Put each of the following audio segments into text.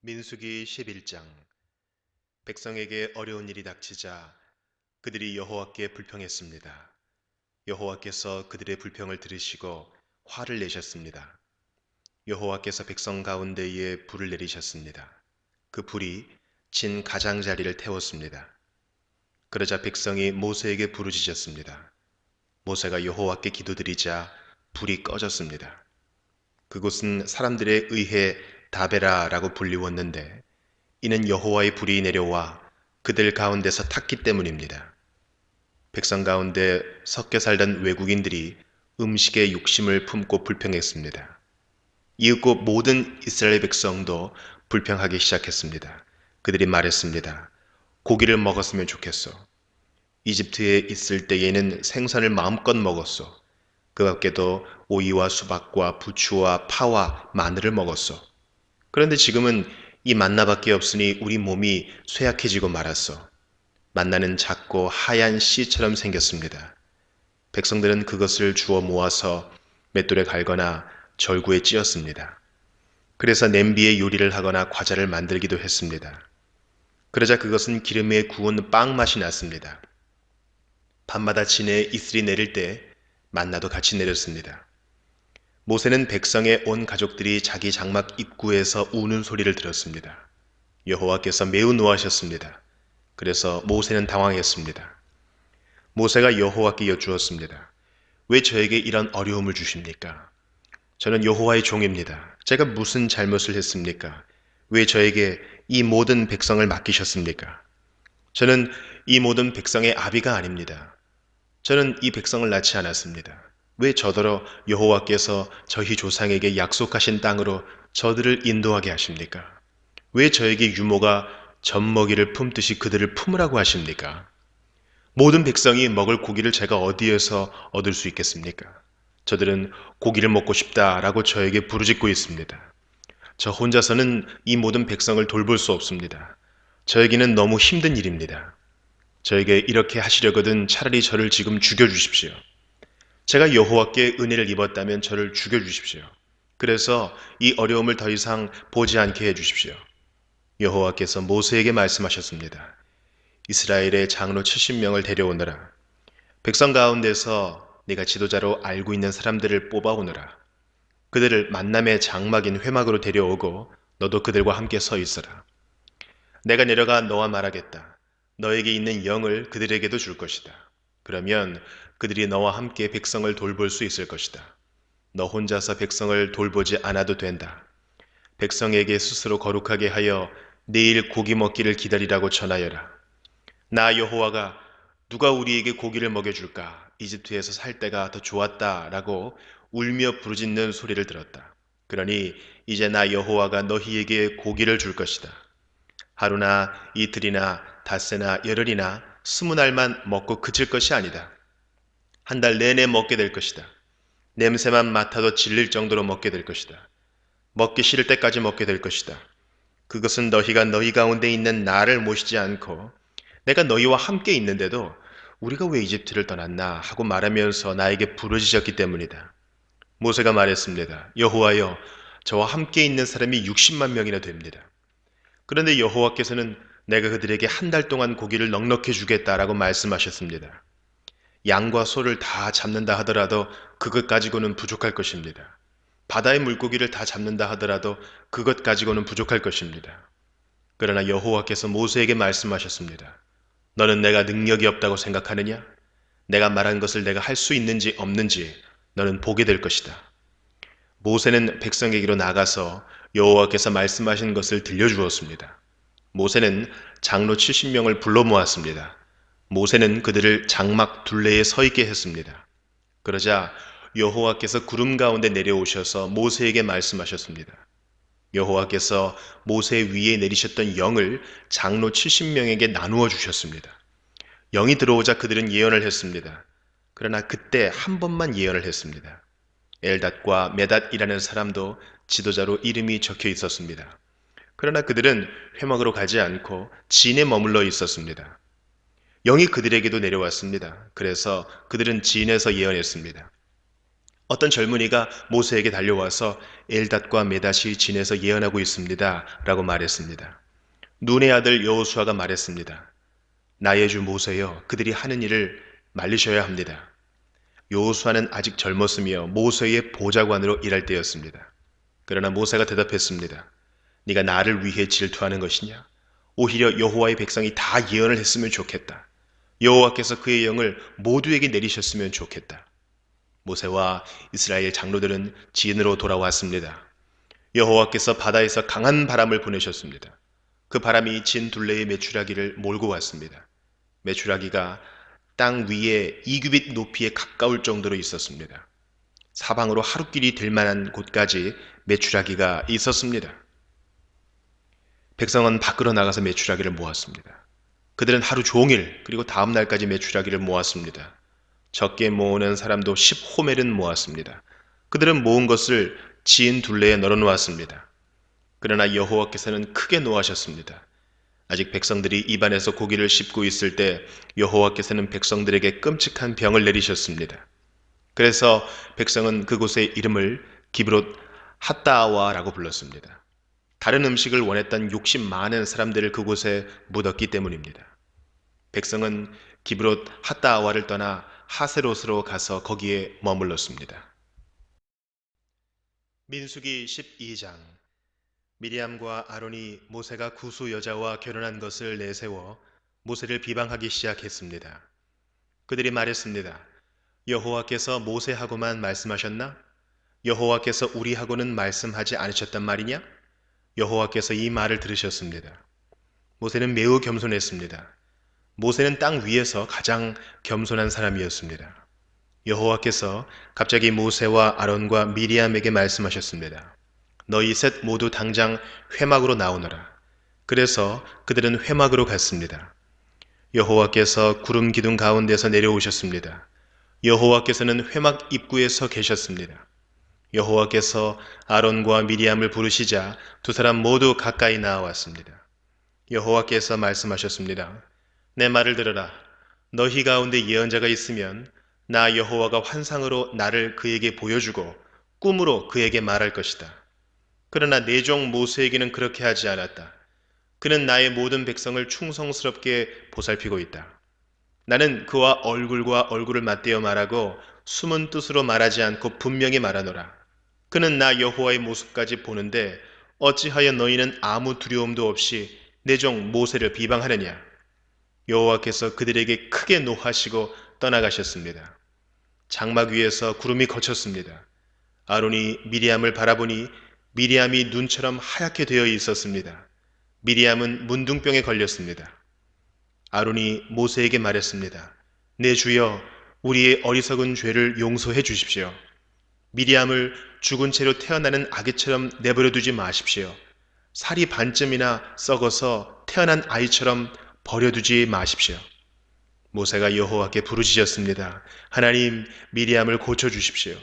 민수기 11장. 백성에게 어려운 일이 닥치자 그들이 여호와께 불평했습니다. 여호와께서 그들의 불평을 들으시고 화를 내셨습니다. 여호와께서 백성 가운데에 불을 내리셨습니다. 그 불이 진 가장자리를 태웠습니다. 그러자 백성이 모세에게 부르짖었습니다. 모세가 여호와께 기도드리자 불이 꺼졌습니다. 그곳은 사람들에 의해 다베라라고 불리웠는데 이는 여호와의 불이 내려와 그들 가운데서 탔기 때문입니다. 백성 가운데 섞여 살던 외국인들이 음식에 욕심을 품고 불평했습니다. 이윽고 모든 이스라엘 백성도 불평하기 시작했습니다. 그들이 말했습니다. 고기를 먹었으면 좋겠소. 이집트에 있을 때에는 생선을 마음껏 먹었소. 그 밖에도 오이와 수박과 부추와 파와 마늘을 먹었소. 그런데 지금은 이 만나밖에 없으니 우리 몸이 쇠약해지고 말았소. 만나는 작고 하얀 씨처럼 생겼습니다. 백성들은 그것을 주워 모아서 맷돌에 갈거나 절구에 찧었습니다. 그래서 냄비에 요리를 하거나 과자를 만들기도 했습니다. 그러자 그것은 기름에 구운 빵 맛이 났습니다. 밤마다 진에 이슬이 내릴 때 만나도 같이 내렸습니다. 모세는 백성의 온 가족들이 자기 장막 입구에서 우는 소리를 들었습니다. 여호와께서 매우 노하셨습니다. 그래서 모세는 당황했습니다. 모세가 여호와께 여쭈었습니다. 왜 저에게 이런 어려움을 주십니까? 저는 여호와의 종입니다. 제가 무슨 잘못을 했습니까? 왜 저에게 이 모든 백성을 맡기셨습니까? 저는 이 모든 백성의 아비가 아닙니다. 저는 이 백성을 낳지 않았습니다. 왜 저더러 여호와께서 저희 조상에게 약속하신 땅으로 저들을 인도하게 하십니까? 왜 저에게 유모가 젖먹이를 품듯이 그들을 품으라고 하십니까? 모든 백성이 먹을 고기를 제가 어디에서 얻을 수 있겠습니까? 저들은 고기를 먹고 싶다라고 저에게 부르짖고 있습니다. 저 혼자서는 이 모든 백성을 돌볼 수 없습니다. 저에게는 너무 힘든 일입니다. 저에게 이렇게 하시려거든 차라리 저를 지금 죽여주십시오. 제가 여호와께 은혜를 입었다면 저를 죽여주십시오. 그래서 이 어려움을 더 이상 보지 않게 해주십시오. 여호와께서 모세에게 말씀하셨습니다. 이스라엘의 장로 70명을 데려오너라. 백성 가운데서 네가 지도자로 알고 있는 사람들을 뽑아오너라. 그들을 만남의 장막인 회막으로 데려오고 너도 그들과 함께 서 있어라. 내가 내려가 너와 말하겠다. 너에게 있는 영을 그들에게도 줄 것이다. 그러면 그들이 너와 함께 백성을 돌볼 수 있을 것이다. 너 혼자서 백성을 돌보지 않아도 된다. 백성에게 스스로 거룩하게 하여 내일 고기 먹기를 기다리라고 전하여라. 나 여호와가 누가 우리에게 고기를 먹여줄까? 이집트에서 살 때가 더 좋았다라고 울며 부르짖는 소리를 들었다. 그러니 이제 나 여호와가 너희에게 고기를 줄 것이다. 하루나 이틀이나 닷새나 열흘이나 20날만 먹고 그칠 것이 아니다. 한 달 내내 먹게 될 것이다. 냄새만 맡아도 질릴 정도로 먹게 될 것이다. 먹기 싫을 때까지 먹게 될 것이다. 그것은 너희가 너희 가운데 있는 나를 모시지 않고 내가 너희와 함께 있는데도 우리가 왜 이집트를 떠났나 하고 말하면서 나에게 부르짖었기 때문이다. 모세가 말했습니다. 여호와여, 저와 함께 있는 사람이 60만 명이나 됩니다. 그런데 여호와께서는 내가 그들에게 한 달 동안 고기를 넉넉히 주겠다라고 말씀하셨습니다. 양과 소를 다 잡는다 하더라도 그것 가지고는 부족할 것입니다. 바다의 물고기를 다 잡는다 하더라도 그것 가지고는 부족할 것입니다. 그러나 여호와께서 모세에게 말씀하셨습니다. 너는 내가 능력이 없다고 생각하느냐? 내가 말한 것을 내가 할 수 있는지 없는지 너는 보게 될 것이다. 모세는 백성에게로 나가서 여호와께서 말씀하신 것을 들려주었습니다. 모세는 장로 70명을 불러 모았습니다. 모세는 그들을 장막 둘레에 서 있게 했습니다. 그러자 여호와께서 구름 가운데 내려오셔서 모세에게 말씀하셨습니다. 여호와께서 모세 위에 내리셨던 영을 장로 70명에게 나누어 주셨습니다. 영이 들어오자 그들은 예언을 했습니다. 그러나 그때 한 번만 예언을 했습니다. 엘닷과 메닷이라는 사람도 지도자로 이름이 적혀 있었습니다. 그러나 그들은 회막으로 가지 않고 진에 머물러 있었습니다. 영이 그들에게도 내려왔습니다. 그래서 그들은 진에서 예언했습니다. 어떤 젊은이가 모세에게 달려와서 엘닷과 메닷이 진에서 예언하고 있습니다. 라고 말했습니다. 눈의 아들 여호수아가 말했습니다. 나의 주 모세여, 그들이 하는 일을 말리셔야 합니다. 여호수아는 아직 젊었으며 모세의 보좌관으로 일할 때였습니다. 그러나 모세가 대답했습니다. 네가 나를 위해 질투하는 것이냐? 오히려 여호와의 백성이 다 예언을 했으면 좋겠다. 여호와께서 그의 영을 모두에게 내리셨으면 좋겠다. 모세와 이스라엘 장로들은 진으로 돌아왔습니다. 여호와께서 바다에서 강한 바람을 보내셨습니다. 그 바람이 진 둘레의 메추라기를 몰고 왔습니다. 메추라기가 땅 위에 2규빗 높이에 가까울 정도로 있었습니다. 사방으로 하루길이 될 만한 곳까지 메추라기가 있었습니다. 백성은 밖으로 나가서 메추라기를 모았습니다. 그들은 하루 종일 그리고 다음 날까지 메추라기를 모았습니다. 적게 모으는 사람도 10호멜은 모았습니다. 그들은 모은 것을 진 둘레에 널어놓았습니다. 그러나 여호와께서는 크게 노하셨습니다. 아직 백성들이 입안에서 고기를 씹고 있을 때 여호와께서는 백성들에게 끔찍한 병을 내리셨습니다. 그래서 백성은 그곳의 이름을 기브롯 핫다아와라고 불렀습니다. 다른 음식을 원했던 욕심 많은 사람들을 그곳에 묻었기 때문입니다. 백성은 기브롯 핫다아와를 떠나 하세롯으로 가서 거기에 머물렀습니다. 민수기 12장. 미리암과 아론이 모세가 구수 여자와 결혼한 것을 내세워 모세를 비방하기 시작했습니다. 그들이 말했습니다. 여호와께서 모세하고만 말씀하셨나? 여호와께서 우리하고는 말씀하지 않으셨단 말이냐? 여호와께서 이 말을 들으셨습니다. 모세는 매우 겸손했습니다. 모세는 땅 위에서 가장 겸손한 사람이었습니다. 여호와께서 갑자기 모세와 아론과 미리암에게 말씀하셨습니다. 너희 셋 모두 당장 회막으로 나오너라. 그래서 그들은 회막으로 갔습니다. 여호와께서 구름 기둥 가운데서 내려오셨습니다. 여호와께서는 회막 입구에 서 계셨습니다. 여호와께서 아론과 미리암을 부르시자 두 사람 모두 가까이 나아왔습니다. 여호와께서 말씀하셨습니다. 내 말을 들으라. 너희 가운데 예언자가 있으면 나 여호와가 환상으로 나를 그에게 보여주고 꿈으로 그에게 말할 것이다. 그러나 내 종 모세에게는 그렇게 하지 않았다. 그는 나의 모든 백성을 충성스럽게 보살피고 있다. 나는 그와 얼굴과 얼굴을 맞대어 말하고 숨은 뜻으로 말하지 않고 분명히 말하노라. 그는 나 여호와의 모습까지 보는데 어찌하여 너희는 아무 두려움도 없이 내 종 모세를 비방하느냐? 여호와께서 그들에게 크게 노하시고 떠나가셨습니다. 장막 위에서 구름이 걷혔습니다. 아론이 미리암을 바라보니 미리암이 눈처럼 하얗게 되어 있었습니다. 미리암은 문둥병에 걸렸습니다. 아론이 모세에게 말했습니다. 내 주여, 우리의 어리석은 죄를 용서해 주십시오. 미리암을 죽은 채로 태어나는 아기처럼 내버려 두지 마십시오. 살이 반쯤이나 썩어서 태어난 아이처럼 버려두지 마십시오. 모세가 여호와께 부르짖었습니다. 하나님, 미리암을 고쳐주십시오.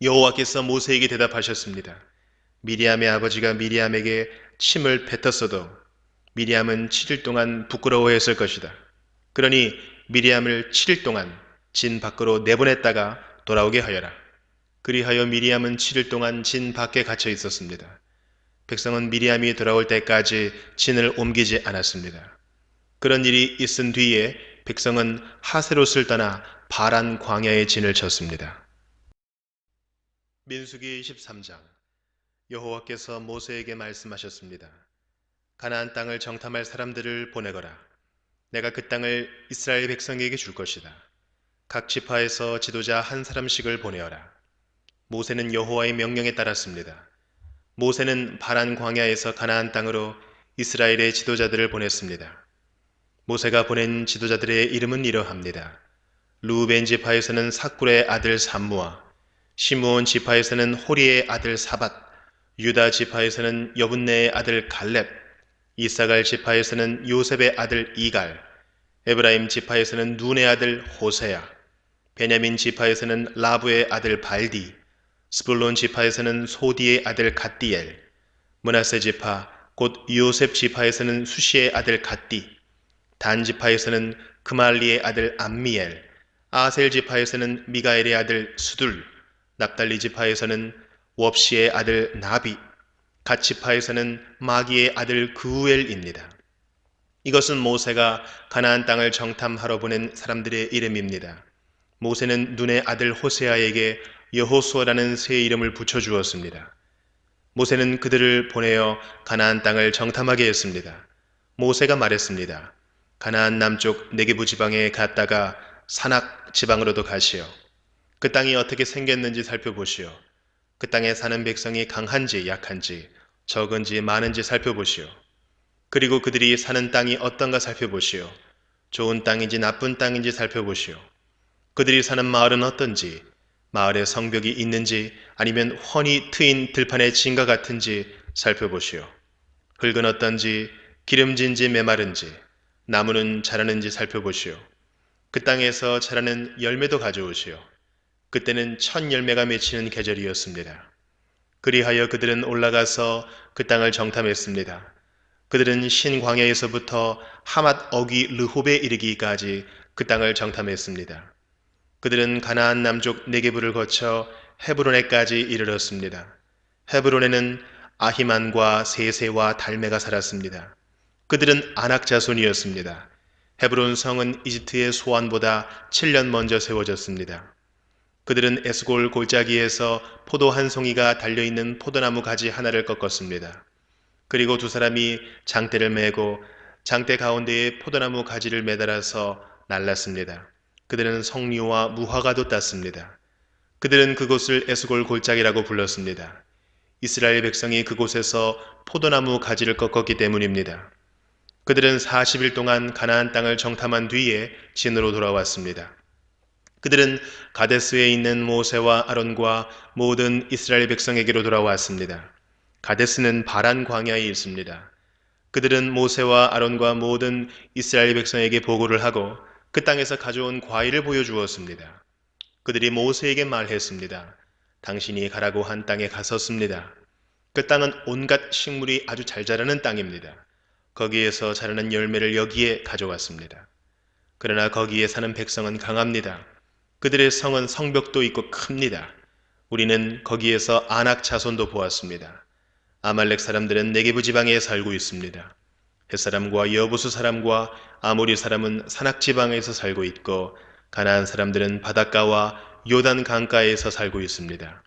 여호와께서 모세에게 대답하셨습니다. 미리암의 아버지가 미리암에게 침을 뱉었어도 미리암은 7일 동안 부끄러워했을 것이다. 그러니 미리암을 7일 동안 진 밖으로 내보냈다가 돌아오게 하여라. 그리하여 미리암은 7일 동안 진 밖에 갇혀 있었습니다. 백성은 미리암이 돌아올 때까지 진을 옮기지 않았습니다. 그런 일이 있은 뒤에 백성은 하세롯을 떠나 바란 광야의 진을 쳤습니다. 민수기 13장. 여호와께서 모세에게 말씀하셨습니다. 가나안 땅을 정탐할 사람들을 보내거라. 내가 그 땅을 이스라엘 백성에게 줄 것이다. 각 지파에서 지도자 한 사람씩을 보내어라. 모세는 여호와의 명령에 따랐습니다. 모세는 바란 광야에서 가나안 땅으로 이스라엘의 지도자들을 보냈습니다. 모세가 보낸 지도자들의 이름은 이러합니다. 루벤 지파에서는 사쿨의 아들 삼무아, 시므온 지파에서는 호리의 아들 사밧, 유다 지파에서는 여분네의 아들 갈렙, 이사갈 지파에서는 요셉의 아들 이갈, 에브라임 지파에서는 눈의 아들 호세야, 베냐민 지파에서는 라브의 아들 발디, 스불론 지파에서는 소디의 아들 갓디엘, 므낫세 지파 곧 요셉 지파에서는 수시의 아들 갓디, 단 지파에서는 그말리의 아들 암미엘, 아셀 지파에서는 미가엘의 아들 수둘, 납달리 지파에서는 웁시의 아들 나비, 갓 지파에서는 마기의 아들 그우엘입니다. 이것은 모세가 가나안 땅을 정탐하러 보낸 사람들의 이름입니다. 모세는 눈의 아들 호세아에게 여호수아라는 새 이름을 붙여주었습니다. 모세는 그들을 보내어 가나안 땅을 정탐하게 했습니다. 모세가 말했습니다. 가나안 남쪽 네게부 지방에 갔다가 산악 지방으로도 가시오. 그 땅이 어떻게 생겼는지 살펴보시오. 그 땅에 사는 백성이 강한지 약한지 적은지 많은지 살펴보시오. 그리고 그들이 사는 땅이 어떤가 살펴보시오. 좋은 땅인지 나쁜 땅인지 살펴보시오. 그들이 사는 마을은 어떤지, 마을에 성벽이 있는지 아니면 훤히 트인 들판의 진과 같은지 살펴보시오. 흙은 어떤지, 기름진지 메마른지, 나무는 자라는지 살펴보시오. 그 땅에서 자라는 열매도 가져오시오. 그때는 첫 열매가 맺히는 계절이었습니다. 그리하여 그들은 올라가서 그 땅을 정탐했습니다. 그들은 신광야에서부터 하맛 어귀 르홉에 이르기까지 그 땅을 정탐했습니다. 그들은 가나안 남쪽 네게부를 거쳐 헤브론에까지 이르렀습니다. 헤브론에는 아히만과 세세와 달메가 살았습니다. 그들은 아낙 자손이었습니다. 헤브론 성은 이집트의 소안보다 7년 먼저 세워졌습니다. 그들은 에스골 골짜기에서 포도 한 송이가 달려있는 포도나무 가지 하나를 꺾었습니다. 그리고 두 사람이 장대를 메고 장대 가운데에 포도나무 가지를 매달아서 날랐습니다. 그들은 석류와 무화과도 땄습니다. 그들은 그곳을 에스골 골짜기라고 불렀습니다. 이스라엘 백성이 그곳에서 포도나무 가지를 꺾었기 때문입니다. 그들은 40일 동안 가나안 땅을 정탐한 뒤에 진으로 돌아왔습니다. 그들은 가데스에 있는 모세와 아론과 모든 이스라엘 백성에게로 돌아왔습니다. 가데스는 바란 광야에 있습니다. 그들은 모세와 아론과 모든 이스라엘 백성에게 보고를 하고 그 땅에서 가져온 과일을 보여주었습니다. 그들이 모세에게 말했습니다. 당신이 가라고 한 땅에 갔었습니다. 그 땅은 온갖 식물이 아주 잘 자라는 땅입니다. 거기에서 자라는 열매를 여기에 가져왔습니다. 그러나 거기에 사는 백성은 강합니다. 그들의 성은 성벽도 있고 큽니다. 우리는 거기에서 아낙 자손도 보았습니다. 아말렉 사람들은 네게부 지방에 살고 있습니다. 햇사람과 여부수 사람과 아모리 사람은 산악 지방에서 살고 있고 가나안 사람들은 바닷가와 요단 강가에서 살고 있습니다.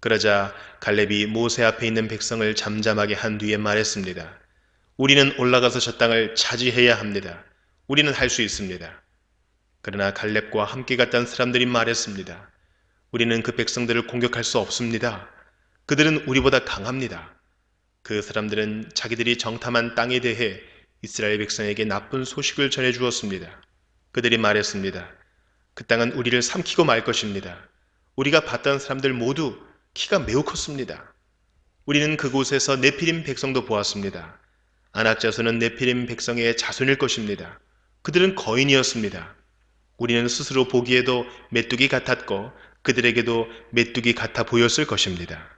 그러자 갈렙이 모세 앞에 있는 백성을 잠잠하게 한 뒤에 말했습니다. 우리는 올라가서 저 땅을 차지해야 합니다. 우리는 할 수 있습니다. 그러나 갈렙과 함께 갔던 사람들이 말했습니다. 우리는 그 백성들을 공격할 수 없습니다. 그들은 우리보다 강합니다. 그 사람들은 자기들이 정탐한 땅에 대해 이스라엘 백성에게 나쁜 소식을 전해 주었습니다. 그들이 말했습니다. 그 땅은 우리를 삼키고 말 것입니다. 우리가 봤던 사람들 모두 키가 매우 컸습니다. 우리는 그곳에서 네피림 백성도 보았습니다. 아낙 자손은 네피림 백성의 자손일 것입니다. 그들은 거인이었습니다. 우리는 스스로 보기에도 메뚜기 같았고 그들에게도 메뚜기 같아 보였을 것입니다.